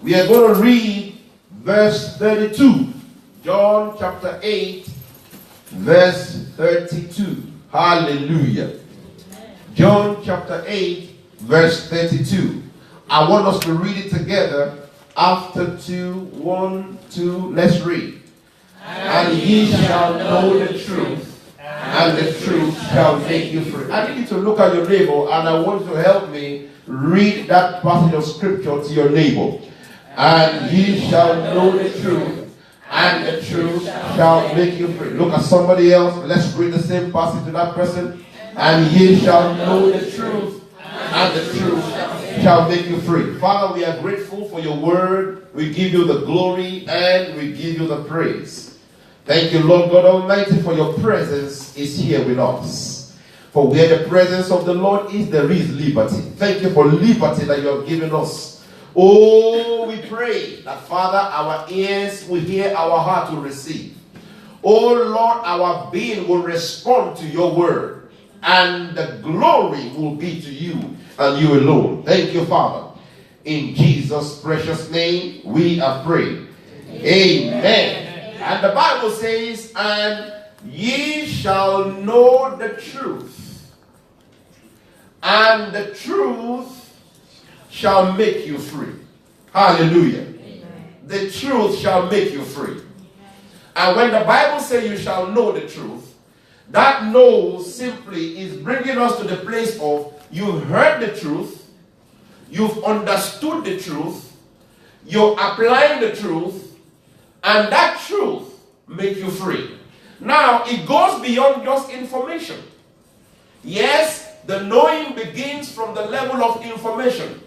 We are going to read verse 32. John chapter 8, verse 32. Hallelujah. John chapter 8, verse 32. I want us to read it together. After 2, 1, 2, let's read. And ye shall know the truth, and the truth shall make you free. I need you to look at your neighbor, and I want you to help me read that passage of scripture to your neighbor. And ye shall know the truth, and the truth shall make you free. Look at somebody else. Let's read the same passage to that person. And ye shall know the truth, and the truth shall make you free. Father, we are grateful for your word. We give you the glory and we give you the praise. Thank you, Lord God Almighty, for your presence is here with us. For where the presence of the Lord is, there is liberty. Thank you for liberty that you have given us. Oh, we pray that, Father, our ears will hear, our heart will receive. Oh, Lord, our being will respond to your word. And the glory will be to you and you alone. Thank you, Father. In Jesus' precious name, we have prayed. Amen. And the Bible says, and ye shall know the truth, and the truth shall make you free. Hallelujah. The truth shall make you free. And when the Bible says you shall know the truth, that know simply is bringing us to the place of you've heard the truth, you've understood the truth, you're applying the truth, and that truth make you free. Now, it goes beyond just information. Yes, the knowing begins from the level of information.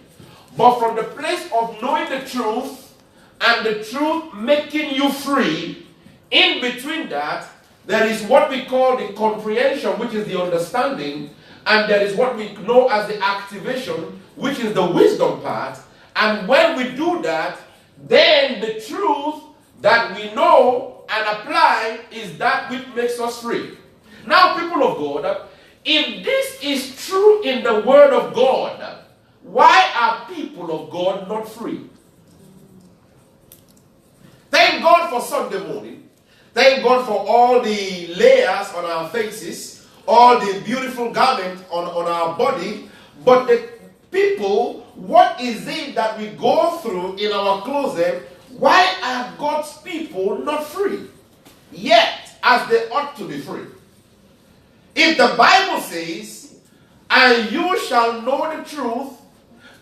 But from the place of knowing the truth and the truth making you free, in between that, there is what we call the comprehension, which is the understanding, and there is what we know as the activation, which is the wisdom part. And when we do that, then the truth that we know and apply is that which makes us free. Now, people of God, if this is true in the Word of God, why are people of God not free? Thank God for Sunday morning. Thank God for all the layers on our faces, all the beautiful garments on our body. But the people, what is it that we go through in our closet? Why are God's people not free? Yet, as they ought to be free. If the Bible says, and you shall know the truth,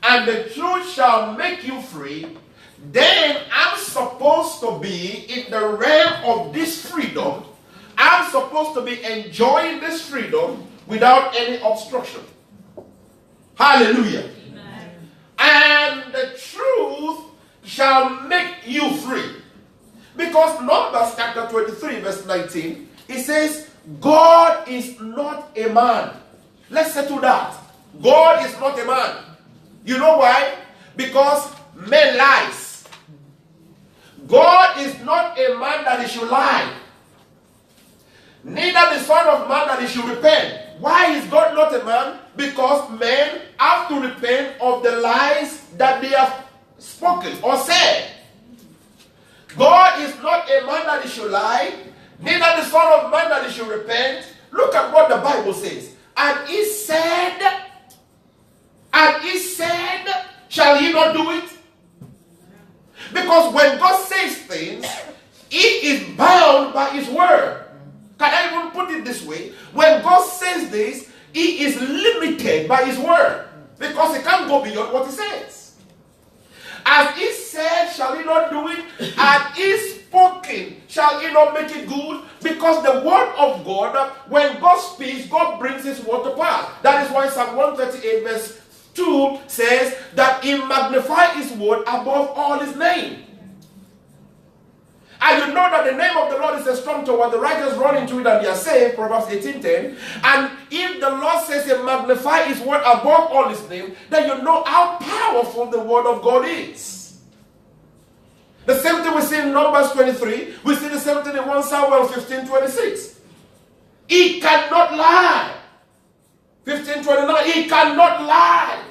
and the truth shall make you free, then I'm supposed to be in the realm of this freedom. I'm supposed to be enjoying this freedom without any obstruction. Hallelujah. Amen. And the truth shall make you free. Because Numbers chapter 23 verse 19, it says, God is not a man. Let's settle that. God is not a man. You know why? Because men lies. God is not a man that he should lie. Neither the Son of Man that he should repent. Why is God not a man? Because men have to repent of the lies that they have spoken or said. God is not a man that he should lie, neither the Son of Man that he should repent. Look at what the Bible says. And he said, shall he not do it? Because when God says things, he is bound by his word. Can I even put it this way? When God says this, he is limited by his word. Because he can't go beyond what he says. As he said, shall he not do it? And he spoken, shall he not make it good? Because the word of God, when God speaks, God brings his word to pass. That is why Psalm 138 verse 2 says that he magnified his word above all his name. And you know that the name of the Lord is a strong tower. The righteous run into it and they are saved. Proverbs 18:10. And if the Lord says he magnify his word above all his name, then you know how powerful the word of God is. The same thing we see in Numbers 23. We see the same thing in 1 Samuel 15:26. He cannot lie. 15:29. He cannot lie.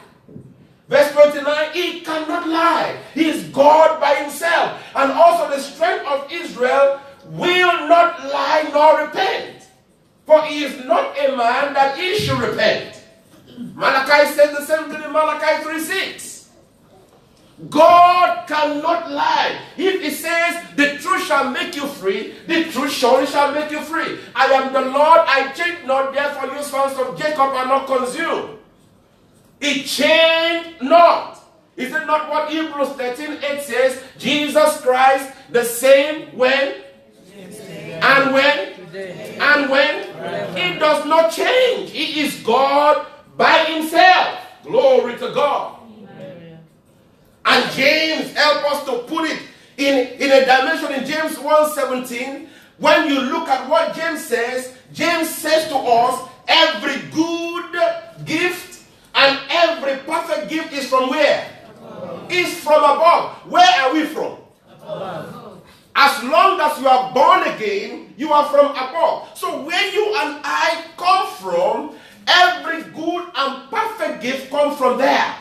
Verse 29. He cannot lie. He is God by himself. And also the strength of Israel will not lie nor repent. For he is not a man that he should repent. Malachi says the same thing in Malachi 3:6. God cannot lie. If he says the truth shall make you free, the truth surely shall make you free. I am the Lord, I change not, therefore you sons of Jacob are not consumed. It changed not. Is it not what Hebrews 13:8 says? Jesus Christ the same when? And when? And when? It does not change. He is God by himself. Glory to God. And James help us to put it in a dimension in James 1:17. When you look at what James says to us, every good gift and every perfect gift is from where? Is from above. Where are we from? Above. As long as you are born again, you are from above. So where you and I come from, every good and perfect gift comes from there.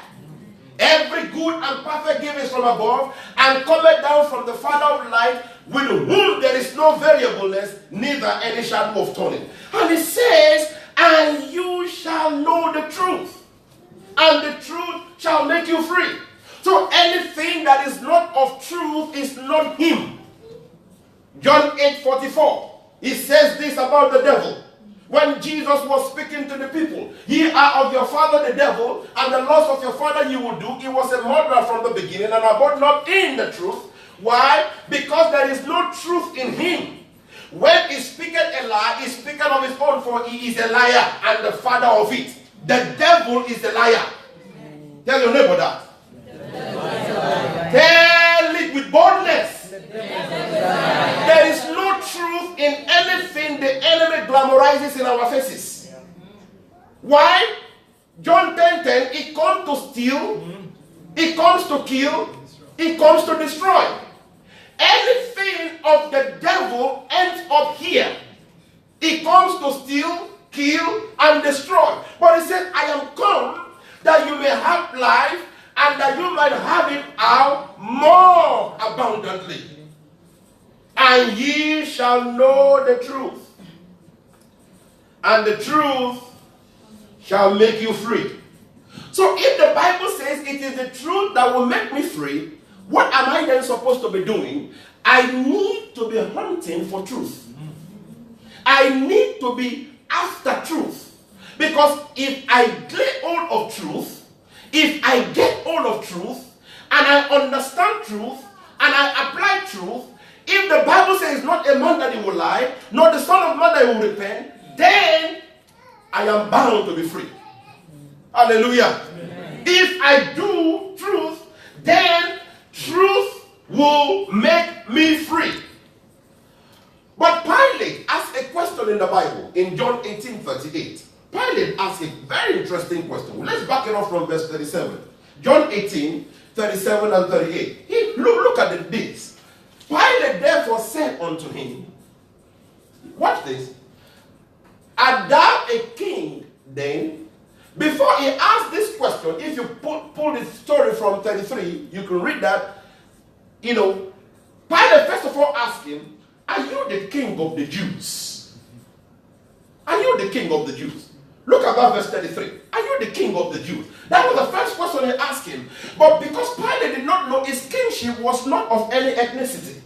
Every good and perfect gift is from above and cometh down from the Father of light, with whom there is no variableness, neither any shadow of turning. And it says, and you shall know the truth, and the truth shall make you free. So anything that is not of truth is not him. John 8:44, he says this about the devil. When Jesus was speaking to the people, ye are of your father the devil, and the lust of your father you will do. He was a murderer from the beginning, and abode not in the truth. Why? Because there is no truth in him. When he speaketh a lie, he speaketh of his own, for he is a liar and the father of it. The devil is a liar. Tell your neighbor that. Tell it with boldness. There is no truth in anything the enemy glamorizes in our faces. Why? John 10:10, it comes to steal, it comes to kill, it comes to destroy. Anything of the devil ends up here. It comes to steal, kill, and destroy. But he said, I am come that you may have life, and that you might have it out more abundantly. And ye shall know the truth, and the truth shall make you free. So if the Bible says it is the truth that will make me free, what am I then supposed to be doing? I need to be hunting for truth. I need to be after truth. Because if I get hold of truth, if I get hold of truth, and I understand truth, and I apply truth, if the Bible says not a man that he will lie, nor the son of man that he will repent, then I am bound to be free. Hallelujah. Amen. If I do truth, then truth will make me free. But Pilate asked a question in the Bible in John 18:38. Pilate asked a very interesting question. Let's back it up from verse 37. John 18:37 and 38. Look at this. Pilate therefore said unto him, watch this, art thou a king then? Before he asked this question, if you pull the story from 33, you can read that, Pilate first of all asked him, are you the king of the Jews? Are you the king of the Jews? Look about verse 33. Are you the king of the Jews? That was the first question he asked him. But because Pilate did not know, his kingship was not of any ethnicity.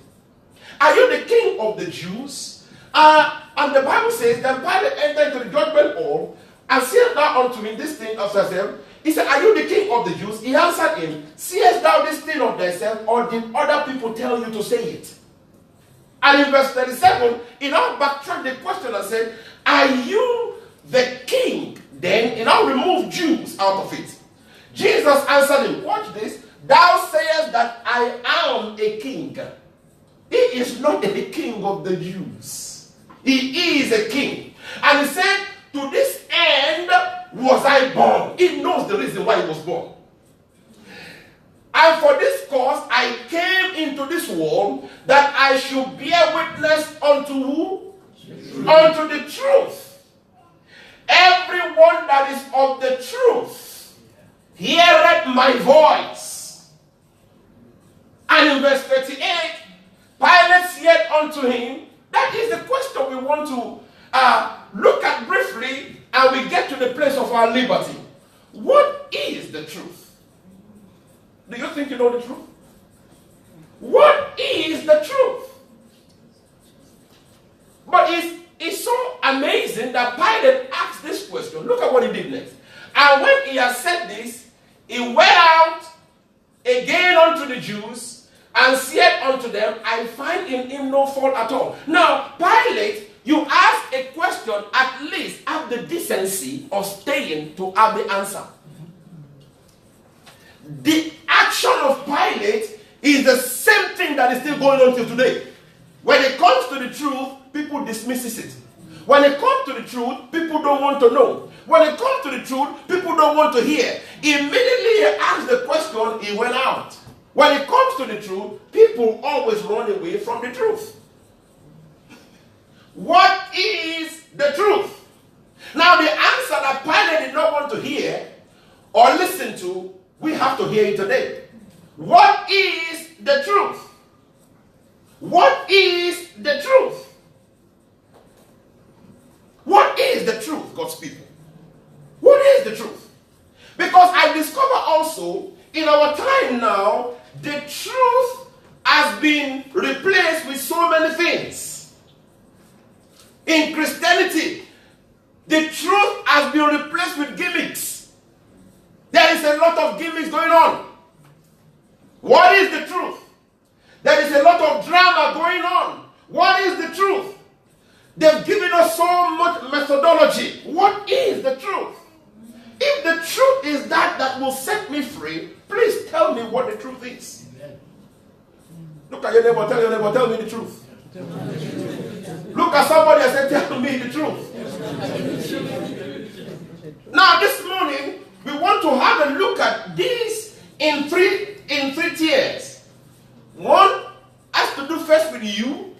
Are you the king of the Jews? And the Bible says, then Pilate entered into the judgment hall, and said thou unto me this thing of thyself. He said, are you the king of the Jews? He answered him, seest thou this thing of thyself, or did other people tell you to say it? And in verse 37, he now backtracked the question and said, are you the king? Then he now removed Jews out of it. Jesus answered him, watch this, thou sayest that I am a king. He is not a king of the Jews. He is a king. And he said, to this end was I born. He knows the reason why he was born. And for this cause I came into this world, that I should bear witness unto who? Unto the truth. Everyone that is of the truth heareth my voice. verse 38, Pilate said unto him, that is the question we want to look at briefly, and we get to the place of our liberty. What is the truth? Do you think you know the truth? What is the truth? But it's so amazing that Pilate asked this question. Look at what he did next. And when he had said this, he went out again unto the Jews and said unto them, I find in him no fault at all. Now, Pilate, you ask a question, at least have the decency of staying to have the answer. The action of Pilate is the same thing that is still going on till today. When it comes to the truth, people dismiss it. When it comes to the truth, people don't want to know. When it comes to the truth, people don't want to hear. Immediately he asked the question, he went out. When it comes to the truth, people always run away from the truth. What is the truth? Now the answer that Pilate did not want to hear or listen to, we have to hear it today. What is the truth? What is the truth? What is the truth, God's people? What is the truth? Because I discover also in our time now, the truth has been replaced with so many things. In Christianity, the truth has been replaced with gimmicks. There is a lot of gimmicks going on. What is the truth? There is a lot of drama going on. What is the truth? They've given us so much methodology. What is the truth? If the truth is that will set me free, please tell me what the truth is. Look at your neighbor, tell me the truth. Look at somebody and say, tell me the truth. Now this morning, we want to have a look at this in three tiers. One has to do first with you.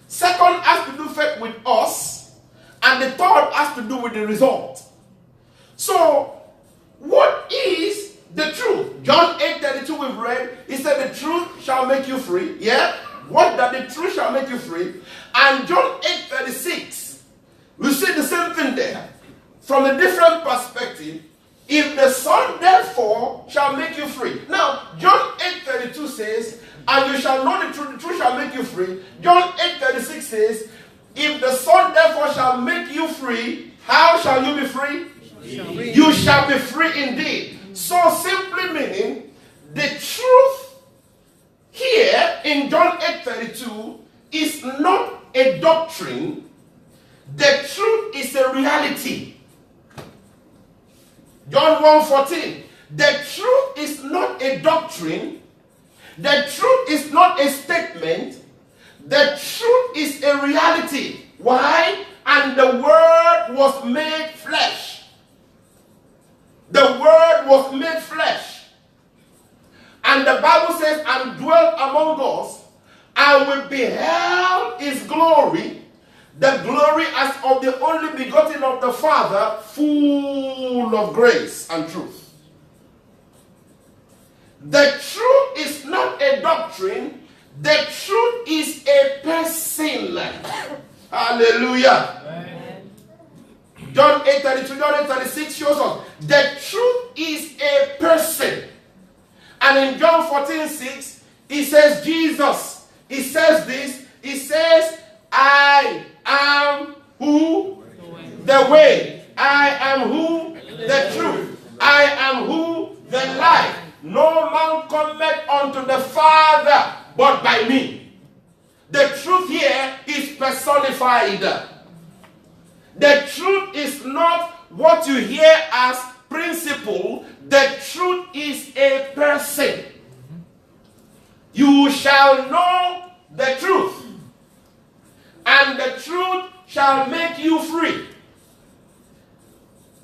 Second has to do first with us. And the third has to do with the result. So, what is the truth? John 8:32 we've read. He said the truth shall make you free. Yeah? What that the truth shall make you free. And John 8:36, we see the same thing there. From a different perspective. If the Son therefore shall make you free. Now, John 8:32 says, and you shall know the truth shall make you free. John 8:36 says, if the Son therefore shall make you free, how shall you be free? You shall be free indeed. So simply meaning, the truth here in John 8:32 is not a doctrine. The truth is a reality. John 1:14. The truth is not a doctrine. The truth is not a statement. The truth is a reality. Why? And the Word was made flesh. The Word was made flesh. And the Bible says, and dwelt among us, and we beheld his glory, the glory as of the only begotten of the Father, full of grace and truth. The truth is not a doctrine. The truth is a person. Hallelujah. Amen. John 8:32, John 8:36 shows us the truth is a person. And in John 14:6, he says Jesus. He says this. He says, I am who? The way. I am who? The truth. I am who? The life. No man cometh unto the Father but by me. The truth here is personified. The truth is not what you hear as principle. The truth is a person. You shall know the truth, and the truth shall make you free.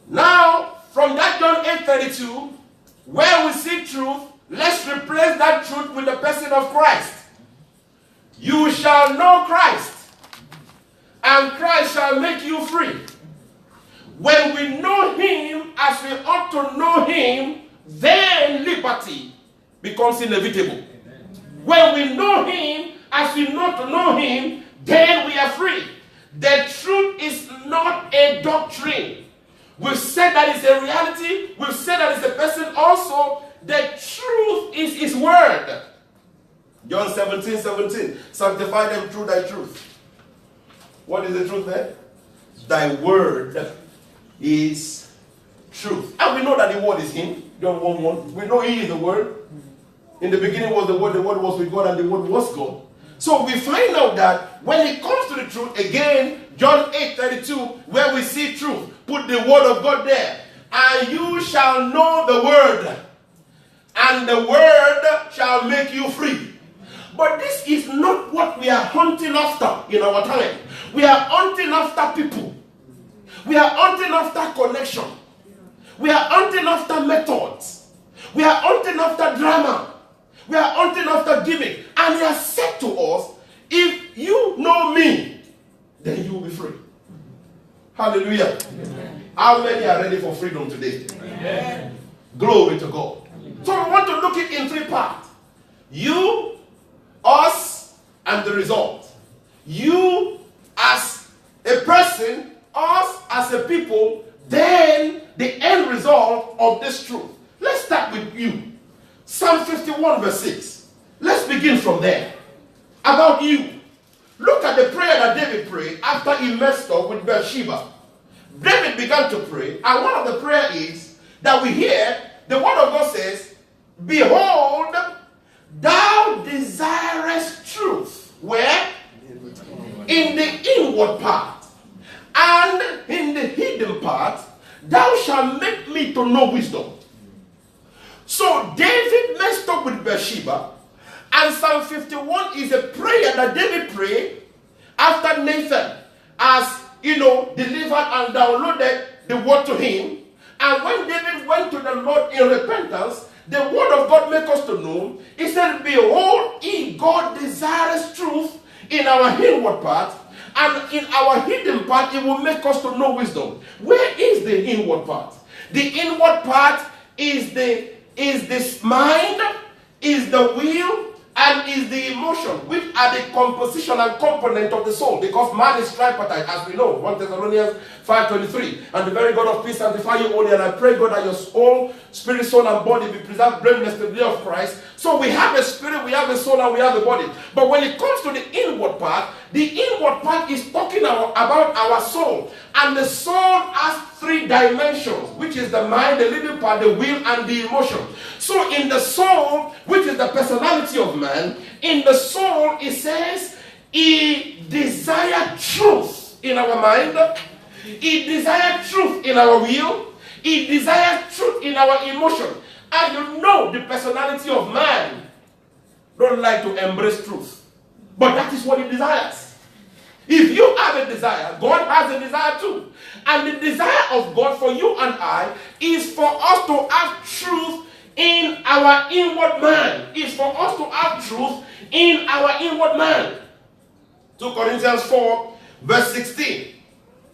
Now, from that John 8:32, where we see truth, let's replace that truth with the person of Christ. You shall know Christ, and Christ shall make you free. When we know him as we ought to know him, then liberty becomes inevitable. Amen. When we know him, as we know to know him, then we are free. The truth is not a doctrine. We've said that it's a reality. We've said that it's a person also. The truth is his word. John 17:17. Sanctify them through thy truth. What is the truth there? Thy word is truth. And we know that the word is him. John 1:1. We know he is the word. In the beginning was the word was with God, and the word was God. So we find out that when it comes to the truth, again, John 8:32, where we see truth, put the word of God there. And you shall know the word, and the word shall make you free. But this is not what we are hunting after in our time. We are hunting after people. We are hunting after connection. We are hunting after methods. We are hunting after drama. We are hunting after giving. And he has said to us, if you know me, then you will be free. Hallelujah. Amen. How many are ready for freedom today? Amen. Glory to God. Amen. So we want to look at it in three parts. You, us, and the result. You as a person, us as a people, then the end result of this truth. Let's start with you. Psalm 51 verse 6. Let's begin from there. About you. Look at the prayer that David prayed after he messed up with Bathsheba. David began to pray, and one of the prayer is that we hear, the word of God says, behold, thou desirest truth. Where? In the inward part. And in the hidden part, thou shalt make me to know wisdom. So David messed up with Bathsheba, and Psalm 51 is a prayer that David prayed after Nathan has, delivered and downloaded the word to him. And when David went to the Lord in repentance, the word of God makes us to know, he said, behold, God desires truth in our inward part, and in our hidden part, it will make us to know wisdom. Where is the inward part? The inward part is this mind, is the will, and is the emotion, which are the composition and component of the soul, because man is tripartite, as we know, 1 Thessalonians 5:23. And the very God of peace sanctify you only, and I pray, God, that your soul, spirit, soul, and body be preserved blameless to the day of Christ. So we have a spirit, we have a soul, and we have a body. But when it comes to the inward part is talking about our soul. And the soul has three dimensions, which is the mind, the living part, the will, and the emotion. So in the soul, which is the personality of man, in the soul, it says, he desires truth in our mind, he desires truth in our will, he desires truth in our emotion. And the personality of man don't like to embrace truth. But that is what he desires. If you have a desire, God has a desire too. And the desire of God for you and I is for us to have truth in our inward man. Is for us to have truth in our inward man. 2 Corinthians 4 verse 16.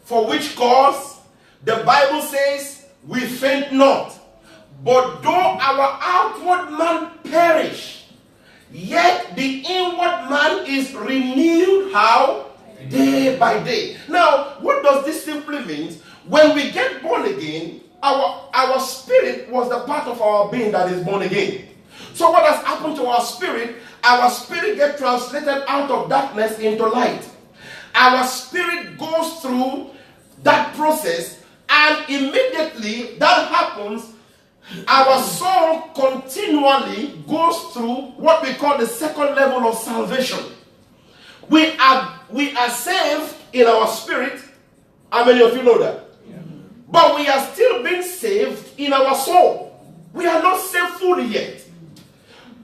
For which cause the Bible says, we faint not. But though our outward man perish, yet the inward man is renewed, how? Day by day. Now, what does this simply mean? When we get born again, our spirit was the part of our being that is born again. So what has happened to our spirit? Our spirit gets translated out of darkness into light. Our spirit goes through that process, and immediately that happens, our soul continually goes through what we call the second level of salvation. We are saved in our spirit. How many of you know that? Yeah. But we are still being saved in our soul. We are not saved fully yet.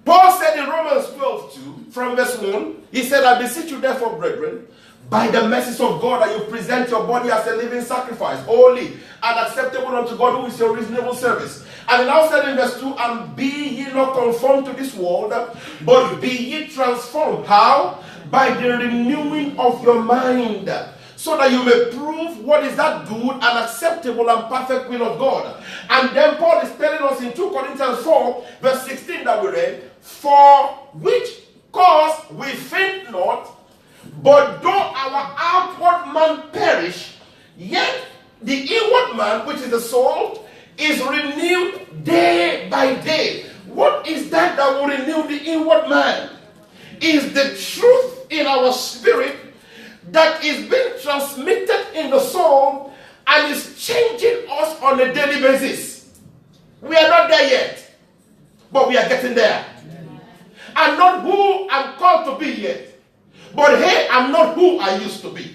Paul said in Romans 12:2, from verse 1, he said, I beseech you therefore, brethren, by the mercies of God, that you present your body as a living sacrifice, holy and acceptable unto God, who is your reasonable service. And he now said in verse 2, and be ye not conformed to this world, but be ye transformed. How? By the renewing of your mind, so that you may prove what is that good and acceptable and perfect will of God. And then Paul is telling us in 2 Corinthians 4 verse 16 that we read, for which inward man is the truth in our spirit that is being transmitted in the soul and is changing us on a daily basis. We are not there yet, but we are getting there. I'm not who I'm called to be yet, but hey, I'm not who I used to be.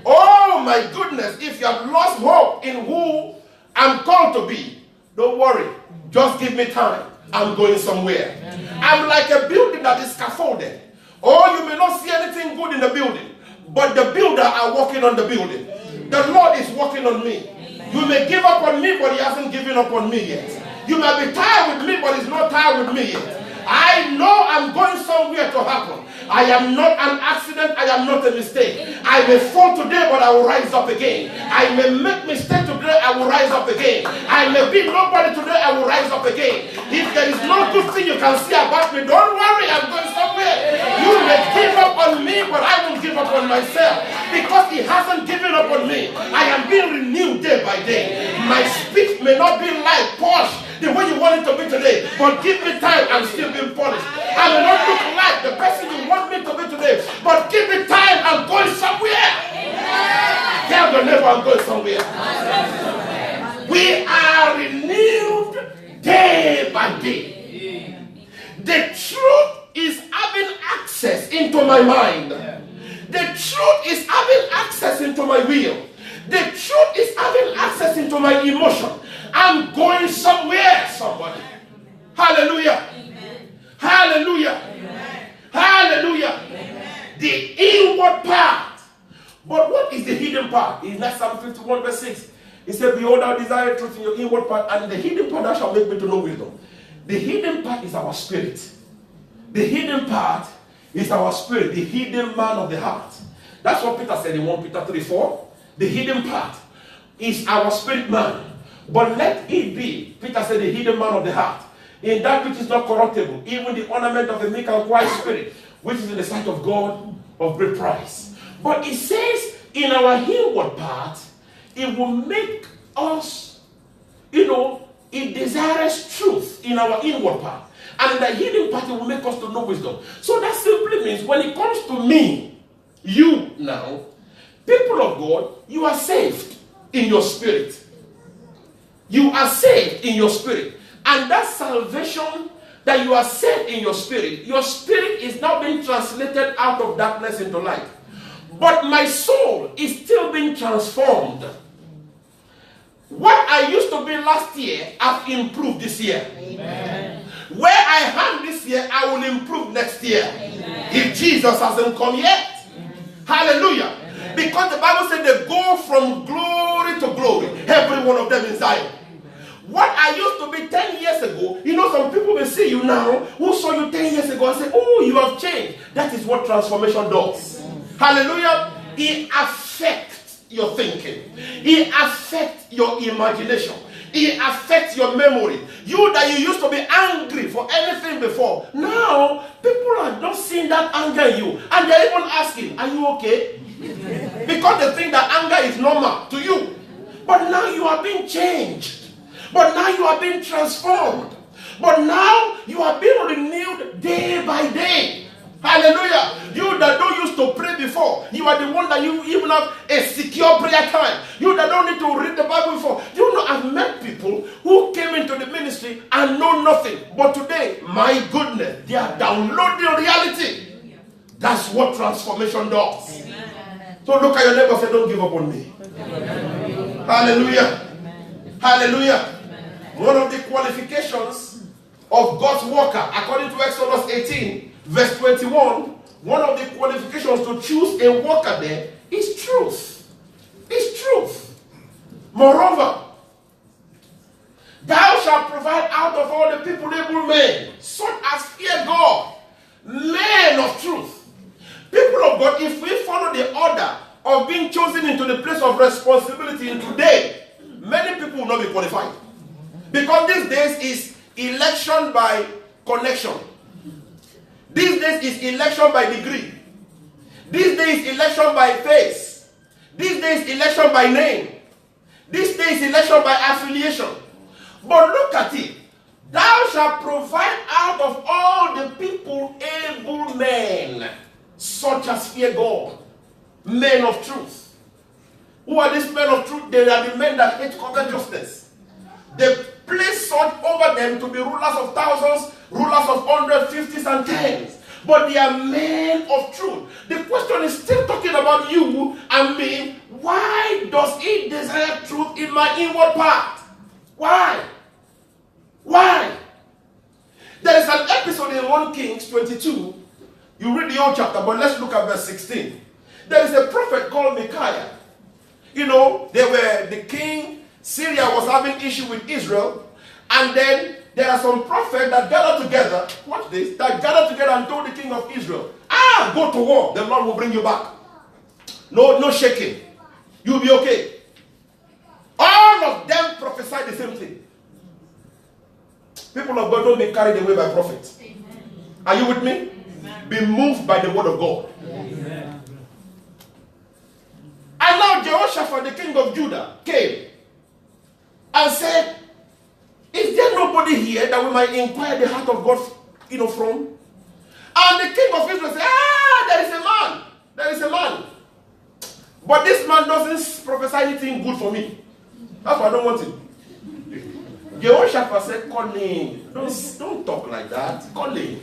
Oh my goodness, if you have lost hope in who I'm called to be, don't worry, just give me time. I'm going somewhere. I'm like a building that is scaffolded. Oh, you may not see anything good in the building, but the builder are working on the building. The Lord is working on me. You may give up on me, but he hasn't given up on me yet. You may be tired with me, but he's not tired with me yet. I know I'm going somewhere to happen. I am not an accident. I am not a mistake. I may fall today, but I will rise up again. I may make mistake today. I will rise up again. I may be nobody today. I will rise up again. If there is no good thing you can see about me, don't worry. I'm going somewhere. You may give up on me, but I won't give up on myself because he hasn't given up on me. I am being renewed day by day. My speech may not be like posh the way you want it to be today, but give me time, I'm still being polished. I may not look like the person you want me to be today, but give me time, I'm going somewhere. Tell your neighbor I'm going somewhere. We are renewed day by day. The truth is having access into my mind. The truth is having access into my will. The truth is having access into my emotion. I'm going somewhere, somebody. Hallelujah. Amen. Hallelujah. Amen. Hallelujah. Amen. The inward part. But what is the hidden part? In Psalm 51 verse 6, it said, behold, I desire truth in your inward part, and the hidden part that shall make me to know wisdom. The hidden part is our spirit. The hidden part is our spirit, the hidden man of the heart. That's what Peter said in 1 Peter 3:4. The hidden part is our spirit man. But let it be, Peter said, the hidden man of the heart, in that which is not corruptible, even the ornament of a meek and quiet spirit, which is in the sight of God of great price. But it says, in our inward part, it will make us, it desires truth in our inward part. And in the hidden part, it will make us to know wisdom. So that simply means, when it comes to me, you now, people of God, you are saved in your spirit. You are saved in your spirit. And that salvation that you are saved in your spirit is now being translated out of darkness into light. But my soul is still being transformed. What I used to be last year, I've improved this year. Amen. Where I am this year, I will improve next year. Amen. If Jesus hasn't come yet. Amen. Hallelujah. Amen. Because the Bible said they go from glory to glory. Every one of them in Zion. What I used to be 10 years ago, some people will see you now who saw you 10 years ago and say, oh, you have changed. That is what transformation does. Hallelujah. It affects your thinking. It affects your imagination. It affects your memory. You that you used to be angry for anything before, now people are not seeing that anger in you. And they're even asking, are you okay? Because they think that anger is normal to you. But now you are being changed. But now you are being transformed. But now you are being renewed day by day. Hallelujah. You that don't used to pray before, you are the one that you even have a secure prayer time. You that don't need to read the Bible before. I've met people who came into the ministry and know nothing. But today, my goodness, they are downloading reality. That's what transformation does. So look at your neighbor and say, don't give up on me. Hallelujah. Hallelujah. One of the qualifications of God's worker, according to Exodus 18, verse 21, one of the qualifications to choose a worker there is truth. It's truth. Moreover, thou shalt provide out of all the people able men, such as fear God, men of truth. People of God, if we follow the order of being chosen into the place of responsibility in today, many people will not be qualified. Because these days is election by connection. These days is election by degree. These days election by face. These days election by name. These days election by affiliation. But look at it. Thou shalt provide out of all the people able men, such as fear God, men of truth. Who are these men of truth? They are the men that hate covetousness. They place such over them to be rulers of thousands, rulers of hundreds, fifties, and tens. But they are men of truth. The question is still talking about you and me. Why does he desire truth in my inward part? Why? Why? There is an episode in 1 Kings 22. You read the whole chapter, but let's look at verse 16. There is a prophet called Micaiah. You know, the king, Syria was having issue with Israel. And then there are some prophets that gather together, watch this, that gather together and told the king of Israel, go to war, the Lord will bring you back. No shaking. You'll be okay. All of them prophesied the same thing. People of God, don't be carried away by prophets. Amen. Are you with me? Amen. Be moved by the word of God. Amen. And now Jehoshaphat, the king of Judah, came and said, is there nobody here that we might inquire the heart of God, from? And the king of Israel said, there is a man. There is a man. But this man doesn't prophesy anything good for me. That's why I don't want him. Jehoshaphat said, call him. Don't talk like that. Call him.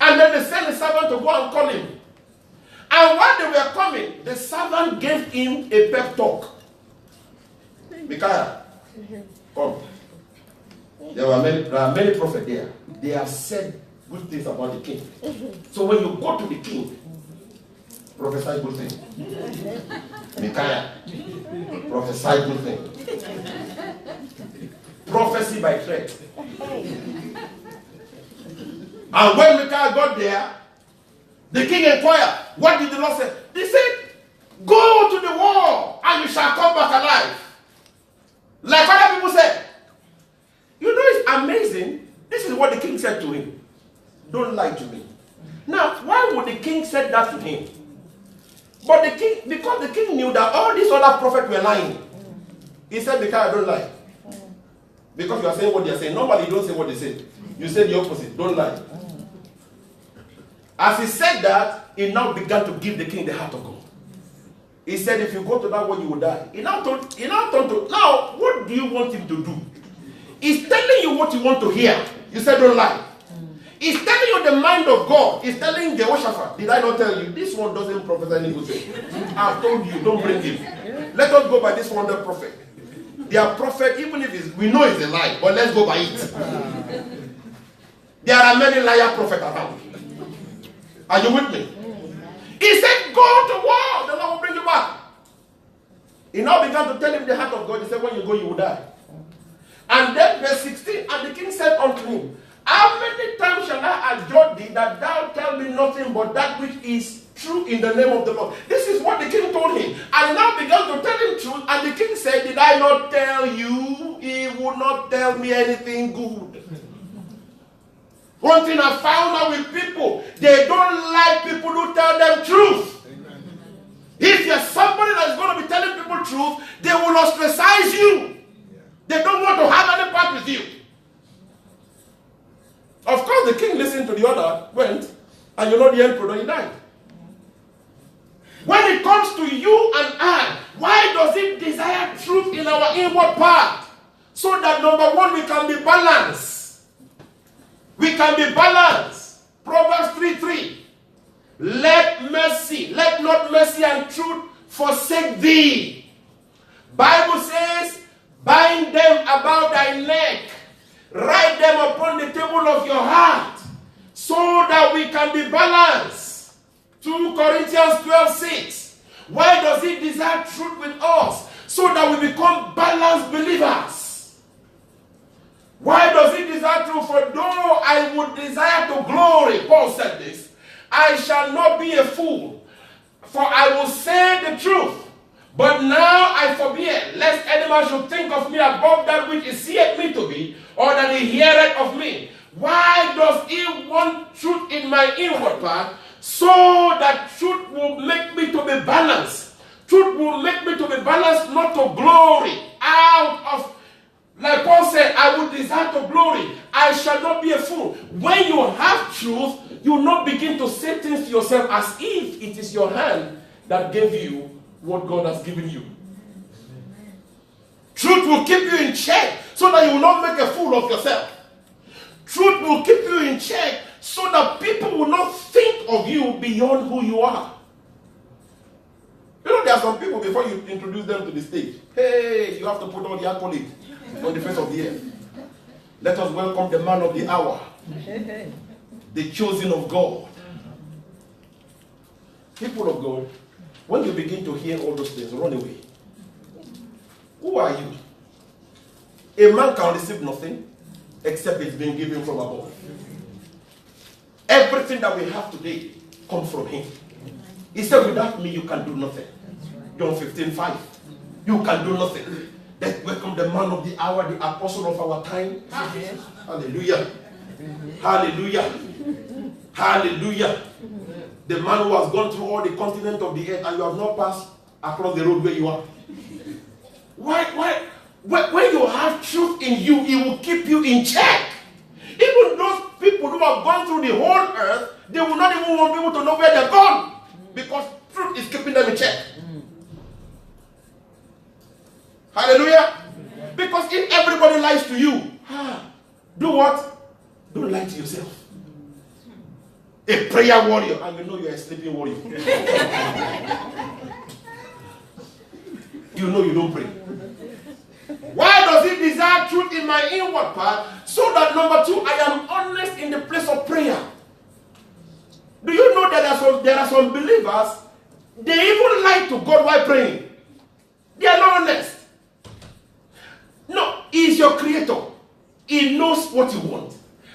And then they sent the servant to go and call him. And while they were coming, the servant gave him a pep talk. Micaiah, come. There are many prophets there. They have said good things about the king. So when you go to the king, prophesy good things. Micaiah, prophesy good things. Prophecy by threat. And when Micaiah got there, the king inquired, what did the Lord say? He said, go to the war and you shall come back alive. Like other people said. You know, it's amazing. This is what the king said to him. Don't lie to me. Now, why would the king say that to him? But the king, because the king knew that all these other prophets were lying. He said, Micaiah, don't lie. Because you are saying what they are saying. Normally, you don't say what they say. You say the opposite. Don't lie. As he said that, he now began to give the king the heart of God. He said, if you go to that war, you will die. He now what do you want him to do? He's telling you what you want to hear. You said, don't lie. He's telling you the mind of God. He's telling Jehoshaphat, did I not tell you? This one doesn't prophesy any good thing. I've told you, don't bring him. Let us go by this wonder prophet. Their prophet, even if we know it's a lie, but let's go by it. There are many liar prophets around. Are you with me? He said, go to war. The Lord will bring you back. He now began to tell him the heart of God. He said, when you go, you will die. And then verse 16, and the king said unto him, how many times shall I adjure thee that thou tell me nothing but that which is true in the name of the Lord? This is what the king told him. And he now began to tell him truth. And the king said, did I not tell you? He would not tell me anything good. One thing I found out with people, they don't like people who tell them truth. Amen. If you're somebody that's going to be telling people truth, they will ostracize you. They don't want to have any part with you. Of course, the king listened to the other, went, and you know the end product, he died. When it comes to you and I, why does it desire truth in our inward part? So that number one, we can be balanced. We can be balanced. Proverbs 3:3. Let not mercy and truth forsake thee. Bible says, bind them about thy neck. Write them upon the table of your heart. So that we can be balanced. 2 Corinthians 12:6. Why does he desire truth with us? So that we become balanced believers. Why does he desire truth? For though I would desire to glory, Paul said this, I shall not be a fool, for I will say the truth. But now I forbear, lest any man should think of me above that which he seeth me to be, or that he heareth of me. Why does he want truth in my inward part? So that truth will make me to be balanced. Truth will make me to be balanced, not to glory out of Like Paul said, I would desire to glory. I shall not be a fool. When you have truth, you will not begin to say things to yourself as if it is your hand that gave you what God has given you. Truth will keep you in check so that you will not make a fool of yourself. Truth will keep you in check so that people will not think of you beyond who you are. You know, there are some people, before you introduce them to the stage, hey, you have to put all the accolades on the face of the earth. Let us welcome the man of the hour, the chosen of God. People of God, when you begin to hear all those things, run away. Who are you? A man can receive nothing except it's been given from above. Everything that we have today comes from him. He said, without me you can do nothing. John 15:5. You can do nothing. Let's welcome the man of the hour, the apostle of our time. Hallelujah. Hallelujah. Hallelujah. The man who has gone through all the continents of the earth and you have not passed across the road where you are. Why? When you have truth in you, it will keep you in check. Even those people who have gone through the whole earth, they will not even want people to know where they're gone. Because truth is keeping them in check. Hallelujah. Because if everybody lies to you, do what? Don't lie to yourself. A prayer warrior, and you know you're a sleeping warrior. You know you don't pray. Why does he desire truth in my inward part? So that, number two, I am honest in the place of prayer. Do you know that there are some believers, they even lie to God while praying? They are not honest. No, he is your creator. He knows what you want.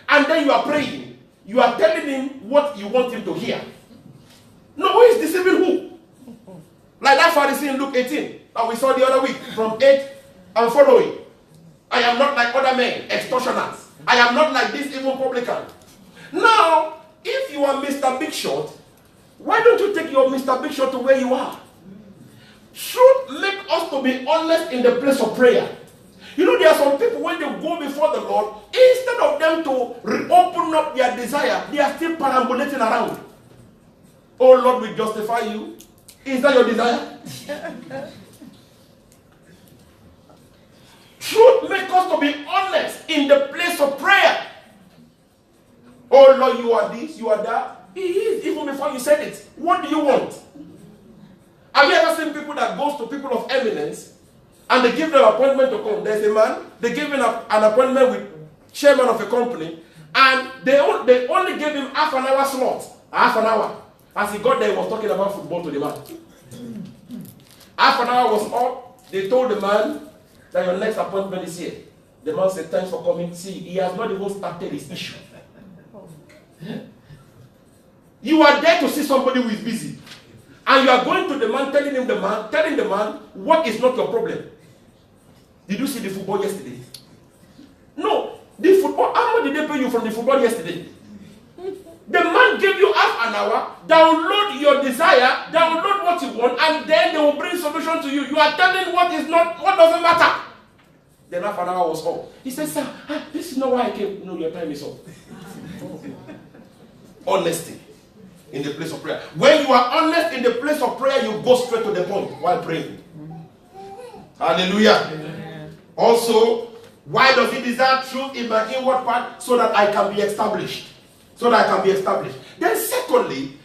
And then you are praying. You are telling him what you want him to hear. No, who is deceiving who? Like that Pharisee in Luke 18 that we saw the other week from 8 and following. I am not like other men, extortioners. I am not like this evil publican. Now, if you are Mr. Big Shot, why don't you take your Mr. Big Shot to where you are? Truth make us to be honest in the place of prayer. You know, there are some people, when they go before the Lord, instead of them to open up their desire, they are still perambulating around. Oh Lord, we justify you. Is that your desire? Truth makes us to be honest in the place of prayer. Oh Lord, you are this, you are that. He is, even before you said it. What do you want? Have you ever seen people that goes to people of eminence and they give them an appointment to come? There's a man, they give him an appointment with chairman of a company, and they only gave him half an hour slot. Half an hour. As he got there, he was talking about football to the man. Half an hour was up. They told the man that your next appointment is here. The man said, thanks for coming. See, he has not even started his issue. You are there to see somebody who is busy. And you are going to the man, telling the man what is not your problem. Did you see the football yesterday? No. The football, how much did they pay you from the football yesterday? The man gave you half an hour, download your desire, download what you want, and then they will bring solution to you. You are telling what doesn't matter. Then half an hour was up. He said, sir, this is not why I came. No, your time is up. Honesty in the place of prayer. When you are honest in the place of prayer, you go straight to the point while praying. Hallelujah. Amen. Also, why does he desire truth in my inward part? So that I can be established. So that I can be established. Then secondly,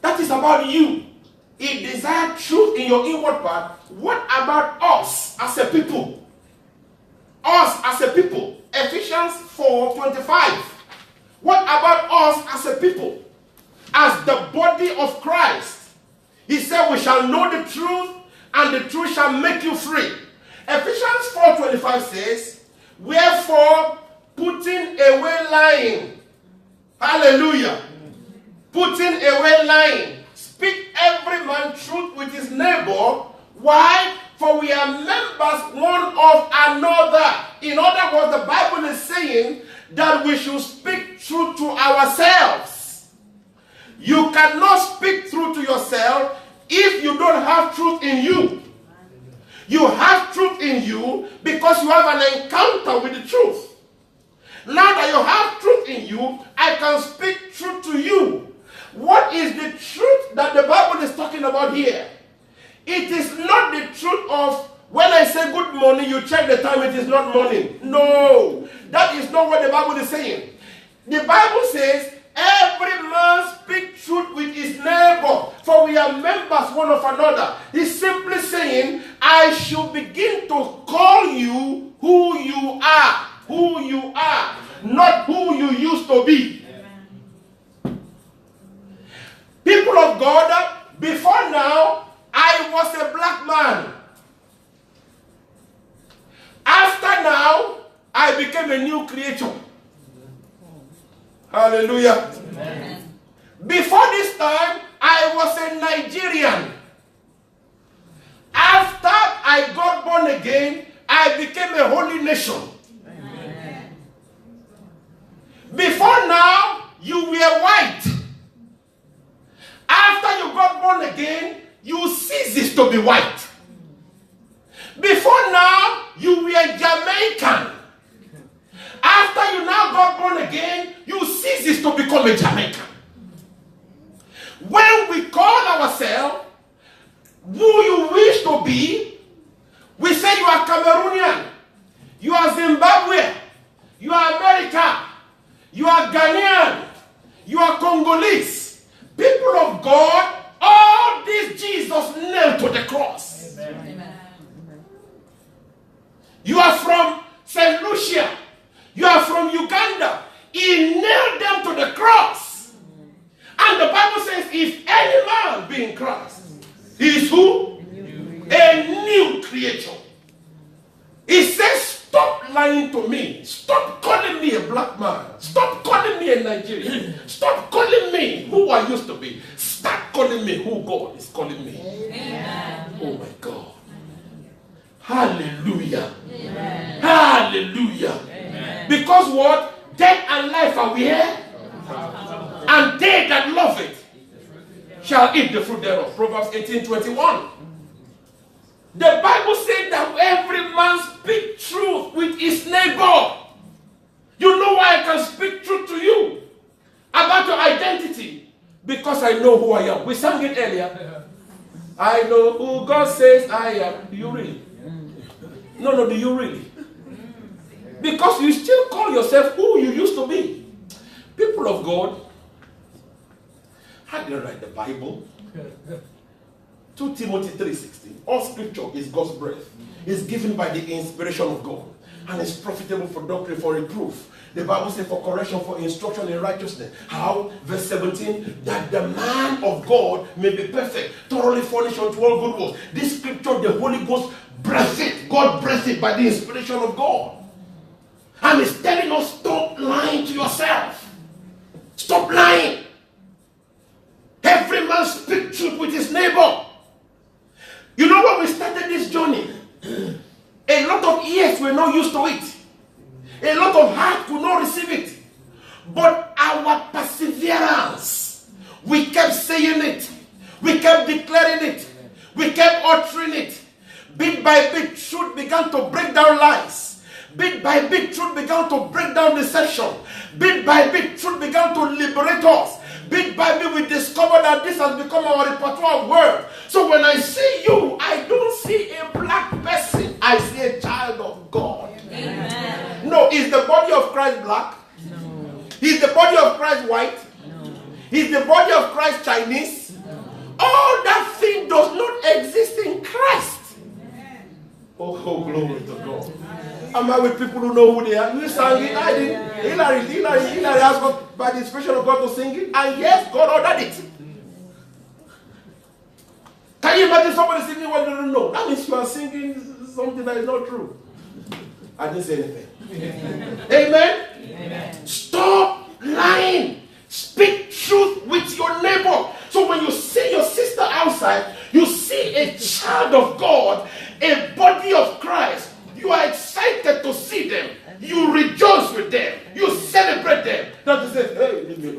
that is about you. He desires truth in your inward part. What about us as a people? Us as a people. Ephesians 4:25. What about us as a people? As the body of Christ. He said we shall know the truth and the truth shall make you free. Ephesians 4:25 says, wherefore putting away lying. Hallelujah. Putting away lying. Speak every man truth with his neighbor. Why? For we are members one of another. In other words, the Bible is saying that we should speak truth to ourselves. You cannot speak truth to yourself if you don't have truth in you. You have truth in you because you have an encounter with the truth. Now that you have truth in you, I can speak truth to you. What is the truth that the Bible is talking about here? It is not the truth of when I say good morning, you check the time, it is not morning. No, that is not what the Bible is saying. The Bible says, every man speak truth with his neighbor, for we are members one of another. He's simply saying, I should begin to call you who you are. Who you are, not who you used to be. Amen. People of God, before now, I was a black man. After now, I became a new creature. Hallelujah. Amen. Before this time, I was a Nigerian. After I got born again, I became a holy nation. Before now, you were white. After you got born again, you ceased to be white. Before now, you were Jamaican. After you now got born again, you ceased to become a Jamaican. When we call ourselves who you wish to be, we say you are Cameroonian, you are Zimbabwe, you are America, you are Ghanaian, you are Congolese. People of God, all these Jesus nailed to the cross. Amen. You are from St. Lucia. You are from Uganda. He nailed them to the cross. And the Bible says, if any man be in Christ, he is who? A new creature. He says, stop lying to me. Stop calling me a black man. Stop calling me a Nigerian. Stop calling me who I used to be. Start calling me who God is calling me. Amen. Oh my God. Hallelujah. Amen. Hallelujah. Amen. Because what? Death and life are here. And they that love it shall eat the fruit thereof. Proverbs 18:21. The Bible said that every man speak truth with his neighbor. You know why I can speak truth to you about your identity? Because I know who I am. We sang it earlier. I know who God says I am. Do you really? No, do you really? Because you still call yourself who you used to be. People of God, how do you write the Bible? 2 Timothy 3:16. All scripture is God's breath. It's given by the inspiration of God. And it's profitable for doctrine, for reproof. The Bible says for correction, for instruction in righteousness. How? Verse 17. That the man of God may be perfect, thoroughly furnished unto all good works. This scripture, the Holy Ghost breathed it. God breathed it by the inspiration of God. And he's telling us, stop lying to yourself. Stop lying. Every man speak truth with his neighbor. You know when we started this journey, a lot of ears were not used to it. A lot of heart could not receive it. But our perseverance, we kept saying it. We kept declaring it. We kept uttering it. Bit by bit, truth began to break down lies. Bit by bit, truth began to break down deception. Bit by bit, truth began to liberate us. Bit by bit, we discovered that this has become our repertoire of words. So when I see you, I don't see a black person. I see a child of God. Amen. No, is the body of Christ black? No. Is the body of Christ white? No. Is the body of Christ Chinese? No. All that thing does not exist in Christ. Oh, glory to God. Am I with people who know who they are? You sang it, I did. Hillary asked God, by the inspiration of God to sing it, and yes, God ordered it. Can you imagine somebody singing what you don't know? That means you are singing something that is not true. I didn't say anything. Amen? Amen. Stop lying. Speak truth with your neighbor. So when you see your sister outside, you see a child of God, a body of Christ. You are excited to see them. You rejoice with them. You celebrate them. Not to say, hey, leave me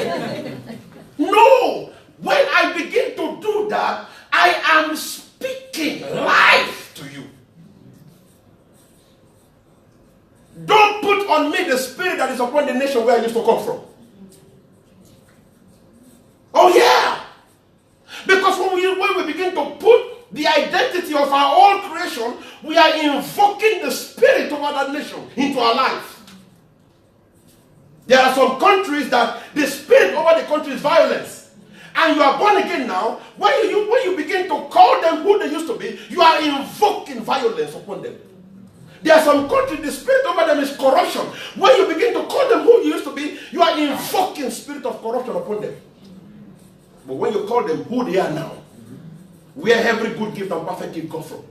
alone. No. When I begin to do that, I am speaking life to is upon the nation where I used to come from. Oh yeah. Because when we begin to put the identity of our own creation, we are invoking the spirit of that nation into our life. There are some countries that the spirit over the country is violence. And you are born again now. When you begin to call them who they used to be, you are invoking violence upon them. There are some countries, the spirit over them is corruption. When you begin to call them who you used to be, you are invoking spirit of corruption upon them. But when you call them who they are now, where every good gift and perfect gift comes from,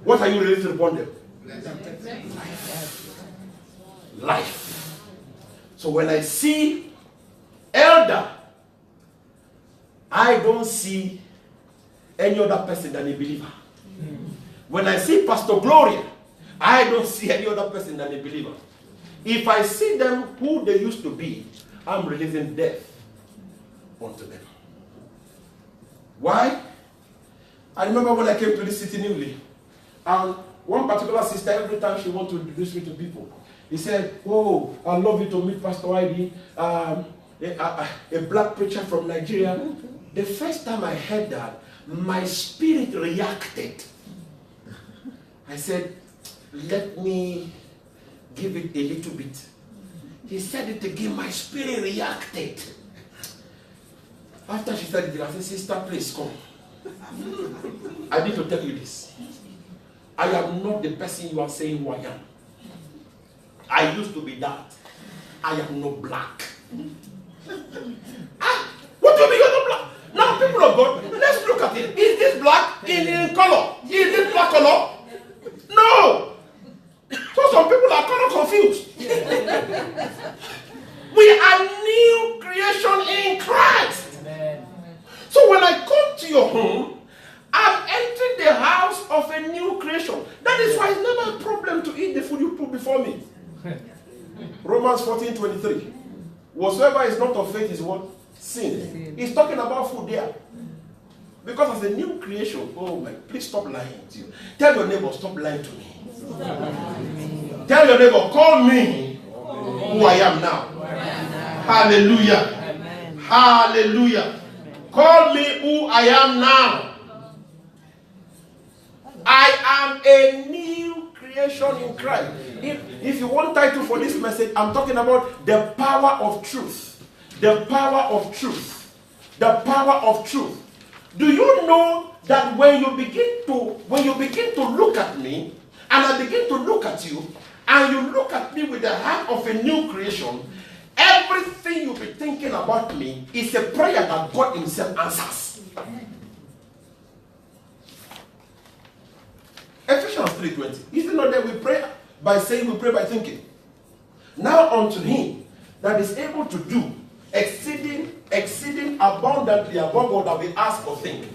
what are you releasing upon them? Life. So when I see elder, I don't see any other person than a believer. When I see Pastor Gloria, I don't see any other person than a believer. If I see them who they used to be, I'm releasing death unto them. Why? I remember when I came to this city newly, and one particular sister, every time she wanted to introduce me to people, he said, "Oh, I'd love you to meet Pastor ID, a black preacher from Nigeria." The first time I heard that, my spirit reacted. I said, "Let me give it a little bit." He said it again, my spirit reacted. After she said it, I said, "Sister, please come. I need to tell you this. I am not the person you are saying who I am. I used to be that. I am not black." What do you mean you're not black? Now, people of God, let's look at it. Is this black in color? Is this black color? No. So some people are kind of confused. We are new creation in Christ. Amen. So when I come to your home, I'm entering the house of a new creation. That is why it's never a problem to eat the food you put before me. Romans 14:23. Whatsoever is not of faith is what? Sin. He's talking about food there. Because as a new creation, oh my, please stop lying to you. Tell your neighbor, stop lying to me. Tell your neighbor, call me who I am now. Hallelujah. Amen. Hallelujah. Amen. Call me who I am now. I am a new creation in Christ. If you want title for this message, I'm talking about the power of truth. The power of truth. The power of truth. Do you know that when you begin to look at me, and I begin to look at you, and you look at me with the heart of a new creation, everything you'll be thinking about me is a prayer that God himself answers. Ephesians 3:20. Is it not that we pray by saying we pray by thinking? Now unto him that is able to do exceeding abundantly above all that we ask or think.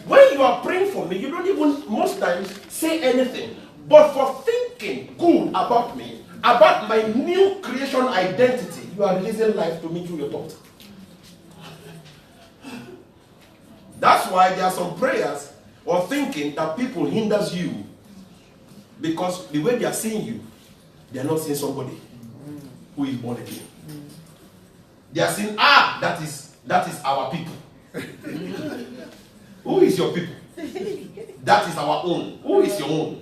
When you are praying for me, you don't even most times say anything. But for thinking good about me, about my new creation identity, you are releasing life to me through your thought. That's why there are some prayers or thinking that people hinders you, because the way they are seeing you, they are not seeing somebody who is born again. They are saying, that is our people. Who is your people? That is our own. Who is your own?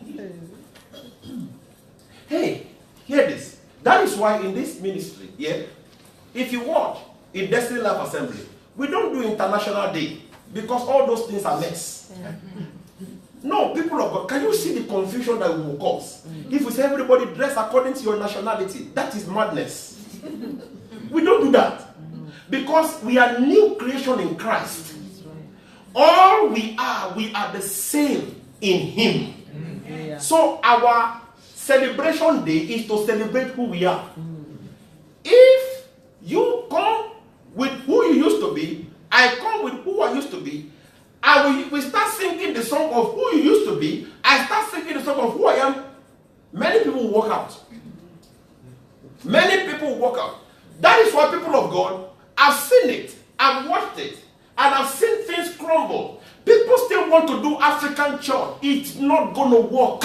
Hey, hear this. That is why in this ministry, if you watch in Destiny Life Assembly, we don't do International Day because all those things are mess. No, people of God, can you see the confusion that we will cause? If we say everybody dress according to your nationality, that is madness. We don't do that. Because we are new creation in Christ. All we are the same in him. So our celebration day is to celebrate who we are. If you come with who you used to be, I come with who I used to be, and we start singing the song of who you used to be, I start singing the song of who I am, many people will walk out. Many people will walk out. That is why people of God, I've seen it, I've watched it, and I've seen things crumble. People still want to do African church. It's not going to work.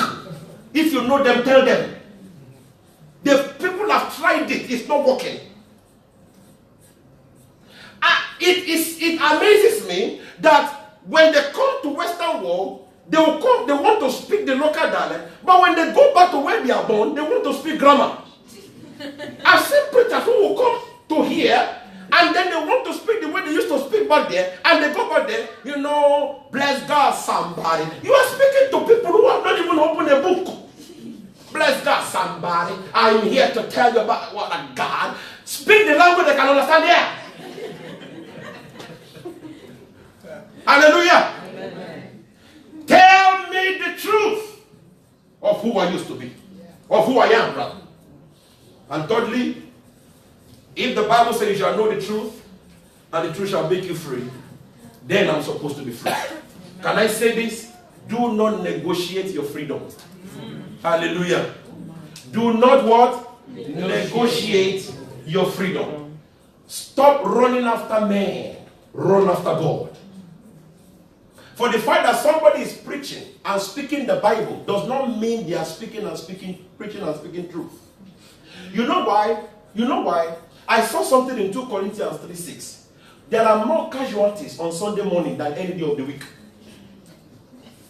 If you know them, tell them. The people people have tried it. It's not working. It amazes me that when they come to Western world, they will come, they want to speak the local dialect, but when they go back to where they are born, they want to speak grammar. I've seen preachers who will come to here, and then they want to speak the way they used to speak back there, and they go back there, you know, bless God, somebody. You are speaking to people who have not even opened a book. Bless God, somebody. I'm here to tell you about what a God. Speak the language they can understand here. Hallelujah. Amen. Tell me the truth of who I used to be, of who I am, brother. And thirdly, if the Bible says you shall know the truth, and the truth shall make you free, then I'm supposed to be free. Amen. Can I say this? Do not negotiate your freedom. Hallelujah. Do not what? Negotiate your freedom. Stop running after men. Run after God. For the fact that somebody is preaching and speaking the Bible does not mean they are preaching and speaking truth. You know why? You know why? I saw something in 2 Corinthians 3:6. There are more casualties on Sunday morning than any day of the week.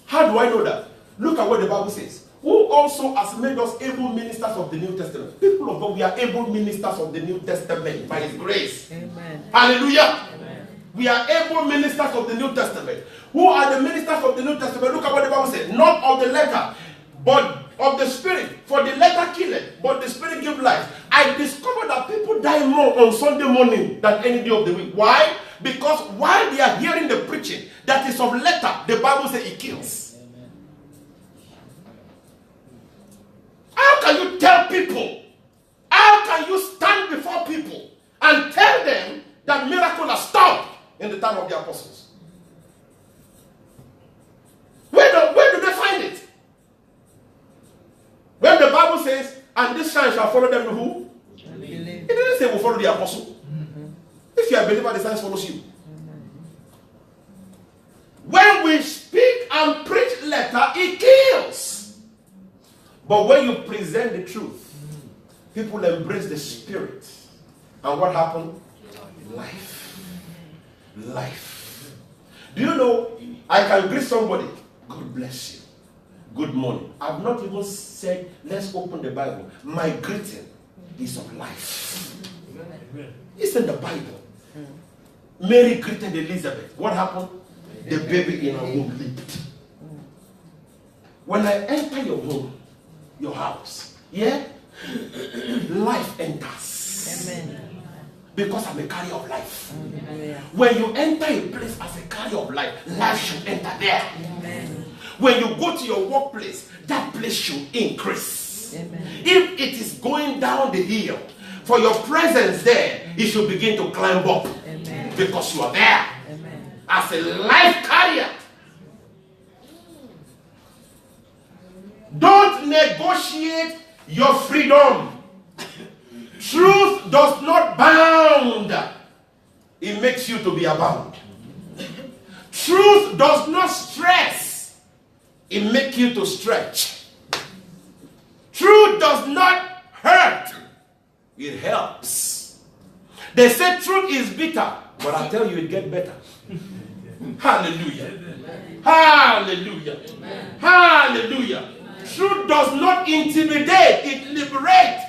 How do I know that? Look at what the Bible says. Who also has made us able ministers of the New Testament. People of God, we are able ministers of the New Testament by His grace. Amen. Hallelujah. Amen. We are able ministers of the New Testament. Who are the ministers of the New Testament? Look at what the Bible says. Not of the letter, but of the Spirit. For the letter killeth, but the Spirit gives life. I discovered that people die more on Sunday morning than any day of the week. Why? Because while they are hearing the preaching that is of letter, the Bible says it kills. Amen. How can you tell people? How can you stand before people and tell them that miracle has stopped in the time of the apostles? Where do they find it? When the Bible says, and this sign shall follow them to who? It didn't say will follow the apostle. Mm-hmm. If you are a believer, the sign follows you. Mm-hmm. When we speak and preach letter, it kills. But when you present the truth, people embrace the Spirit. And what happened? Life. Life. Do you know, I can greet somebody. God bless you. Good morning. I've not even said, let's open the Bible. My greeting is of life. It's in the Bible. Mary greeted Elizabeth. What happened? The baby in her womb leaped. When I enter your home, your house, yeah, life enters. Amen. Because I'm a carrier of life. Amen. When you enter a place as a carrier of life, life should enter there. Amen. When you go to your workplace, that place should increase. Amen. If it is going down the hill, for your presence there, it should begin to climb up. Amen. Because you are there. Amen. As a life carrier. Don't negotiate your freedom. Truth does not bound. It makes you to be abound. Truth does not stress. It makes you to stretch. Truth does not hurt. It helps. They say truth is bitter, but I tell you it gets better. Hallelujah. Hallelujah. Hallelujah. Truth does not intimidate, it liberates.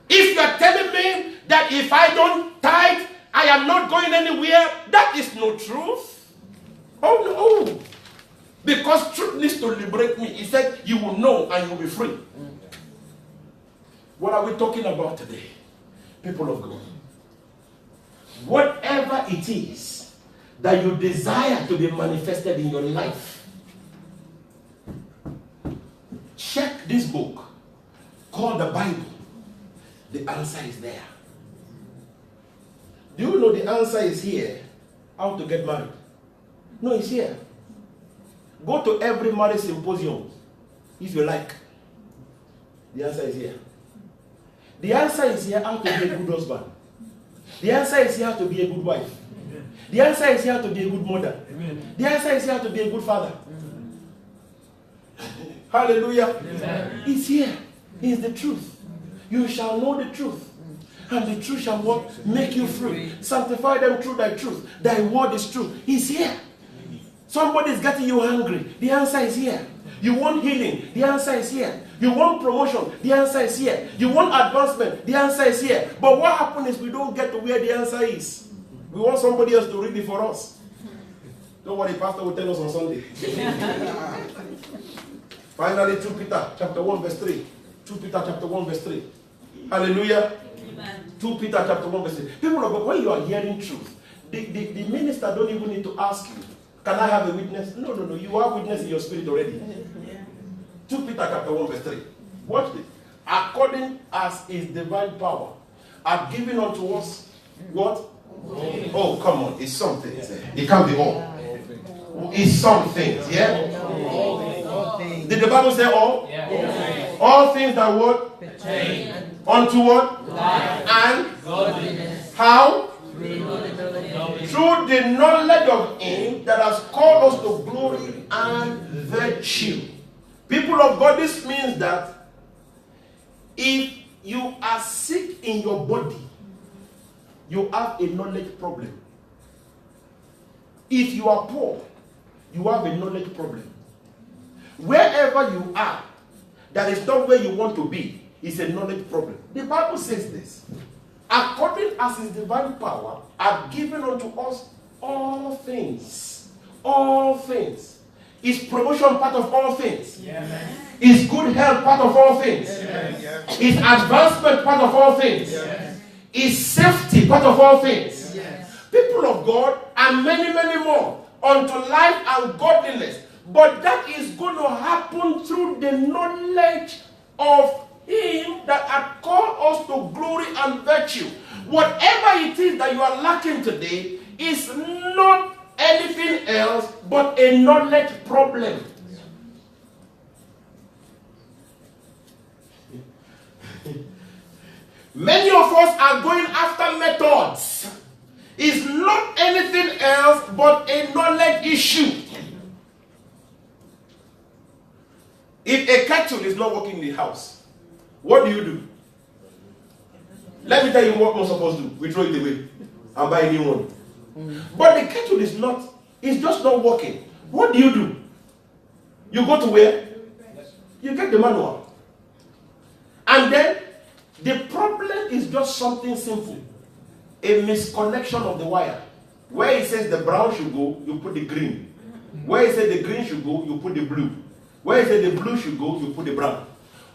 If you are telling me that if I don't tithe, I am not going anywhere, that is no truth. Oh no. Because truth needs to liberate me. He said, you will know and you will be free. What are we talking about today? People of God. Whatever it is that you desire to be manifested in your life, check this book called the Bible. The answer is there. Do you know the answer is here? How to get married? No, it's here. Go to every marriage symposium if you like. The answer is here. The answer is here how to be a good husband. The answer is here how to be a good wife. The answer is here how to be a good mother. The answer is here how to be a good father. Hallelujah. It's here. It's the truth. You shall know the truth. And the truth shall what? Make you free. Sanctify them through thy truth. Thy word is truth. He's here. Somebody is getting you hungry. The answer is here. You want healing. The answer is here. You want promotion. The answer is here. You want advancement. The answer is here. But what happens is we don't get to where the answer is. We want somebody else to read it for us. Don't worry, pastor will tell us on Sunday. Finally, 2 Peter chapter 1 verse 3. 2 Peter chapter 1 verse 3. Hallelujah. Amen. 2 Peter chapter 1 verse 3. People of God, when you are hearing truth, the minister don't even need to ask you, can I have a witness? No. You have witness in your spirit already. 2 Peter chapter 1 verse 3. Watch this. According as his divine power are given unto us what? Oh, come on. It's something. It can't be all. It's some things. Yeah? Did the Bible say all? Yeah. All things that what? Unto what? Life. And Godliness. How? Through the knowledge of him that has called us to glory and virtue. People of God, this means that if you are sick in your body, you have a knowledge problem. If you are poor, you have a knowledge problem. Wherever you are, that is not where you want to be, is a knowledge problem. The Bible says this. According as his divine power are given unto us all things. All things. Is promotion part of all things? Yes. Is good health part of all things? Yes. Is advancement part of all things? Yes. Is safety part of all things? Yes. People of God, and many, many more, unto life and godliness. But that is going to happen through the knowledge of him that had called us to glory and virtue. Whatever it is that you are lacking today is not anything else but a knowledge problem. Many of us are going after methods. It's not anything else but a knowledge issue. If a kettle is not working in the house, what do? Let me tell you what we're supposed to do. We throw it away and buy a new one. But the kettle is not, it's just not working. What do? You go to where? You get the manual. And then the problem is just something simple. A misconnection of the wire. Where it says the brown should go, you put the green. Where it says the green should go, you put the blue. Where it says the blue should go, you put the brown.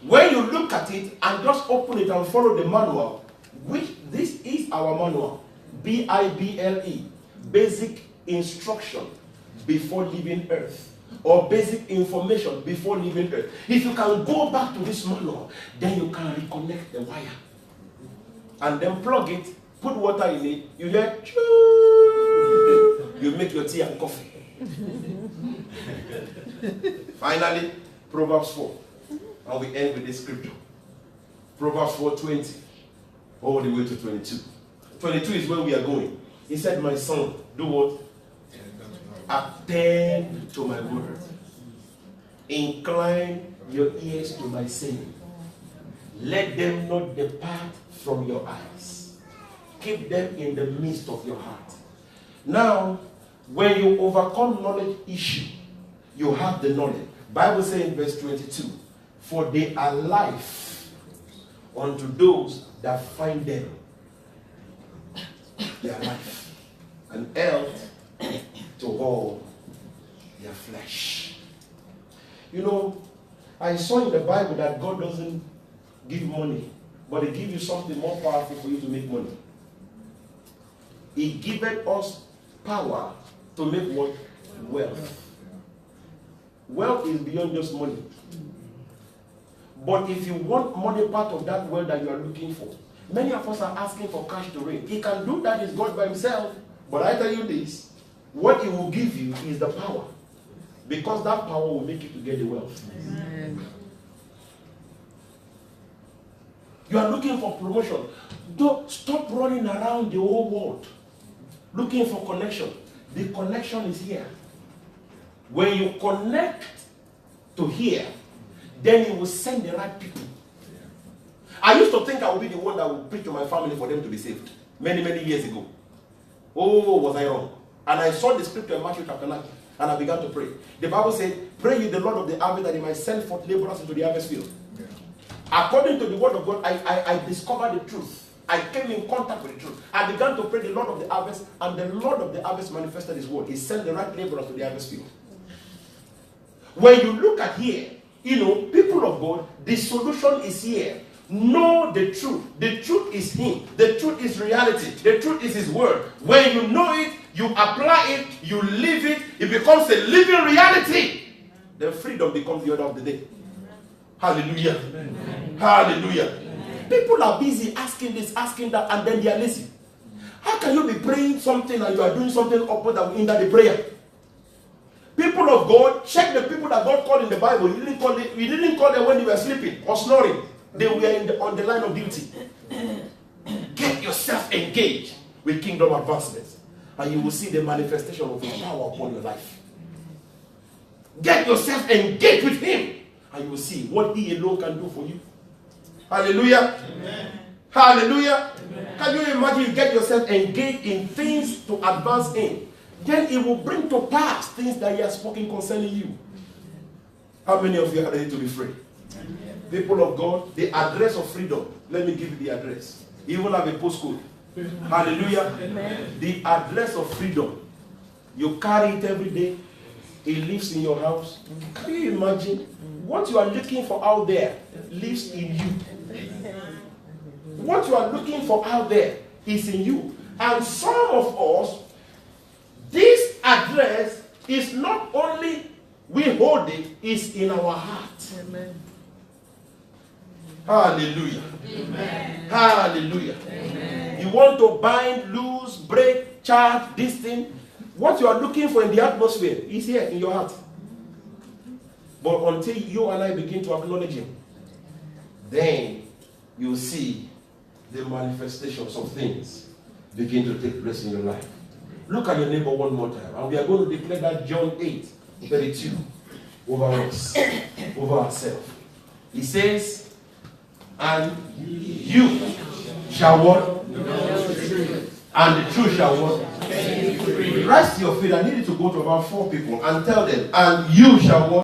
When you look at it and just open it and follow the manual, which this is our manual, BIBLE, basic instruction before leaving earth, or basic information before leaving earth. If you can go back to this manual, then you can reconnect the wire and then plug it, put water in it, you hear choo, you make your tea and coffee. Finally, Proverbs 4. And we end with this scripture. Proverbs 4:20. All the way to 22. 22 is where we are going. He said, my son, do what? Attend to my word. Incline your ears to my saying. Let them not depart from your eyes. Keep them in the midst of your heart. Now, when you overcome knowledge issue, you have the knowledge. Bible says in verse 22, for they are life unto those that find them. They are life and health to all their flesh. You know, I saw in the Bible that God doesn't give money, but He gives you something more powerful for you to make money. He giveth us power to make what? Wealth. Wealth is beyond just money. But if you want money part of that wealth that you are looking for, many of us are asking for cash to reign. He can do that, is God by Himself. But I tell you this, what He will give you is the power. Because that power will make you to get the wealth. Amen. You are looking for promotion. Don't stop running around the whole world looking for connection. The connection is here. When you connect to here, then He will send the right people. I used to think I would be the one that would preach to my family for them to be saved. Many, many years ago. Oh, was I wrong? And I saw the scripture in Matthew chapter 9. And I began to pray. The Bible said, pray ye the Lord of the harvest that he might send forth laborers into the harvest field. Yeah. According to the word of God, I discovered the truth. I came in contact with the truth. I began to pray the Lord of the harvest, and the Lord of the harvest manifested his word. He sent the right laborers to the harvest field. When you look at here, people of God, the solution is here. Know the truth. The truth is him. The truth is reality. The truth is his word. When you know it, you apply it, you live it, it becomes a living reality. Then freedom becomes the order of the day. Hallelujah. Amen. Hallelujah. Amen. People are busy asking this, asking that, and then they are lazy. How can you be praying something and you are doing something opposite that will hinder the prayer? People of God, check the people that God called in the Bible. He didn't call them when they were sleeping or snoring. They were on the line of duty. Get yourself engaged with kingdom advancements, and you will see the manifestation of his power upon your life. Get yourself engaged with him, and you will see what he alone can do for you. Hallelujah. Amen. Hallelujah. Amen. Can you imagine you get yourself engaged in things to advance in? Then it will bring to pass things that he has spoken concerning you. How many of you are ready to be free? Amen. People of God, the address of freedom. Let me give you the address. You will have a postcode. Hallelujah. Amen. The address of freedom. You carry it every day. It lives in your house. Can you imagine? What you are looking for out there lives in you. What you are looking for out there is in you. And some of us, this address is not only we hold it, it's in our heart. Amen. Hallelujah. Amen. Hallelujah. Amen. You want to bind, loose, break, charge, this thing. What you are looking for in the atmosphere is here in your heart. But until you and I begin to acknowledge him, then you see the manifestations of things begin to take place in your life. Look at your neighbor one more time. And we are going to declare that John 8:32 over us, over ourselves. He says, and you shall what? And the truth shall what? Rise to your feet. I need you to go to about 4 people and tell them, and you shall what?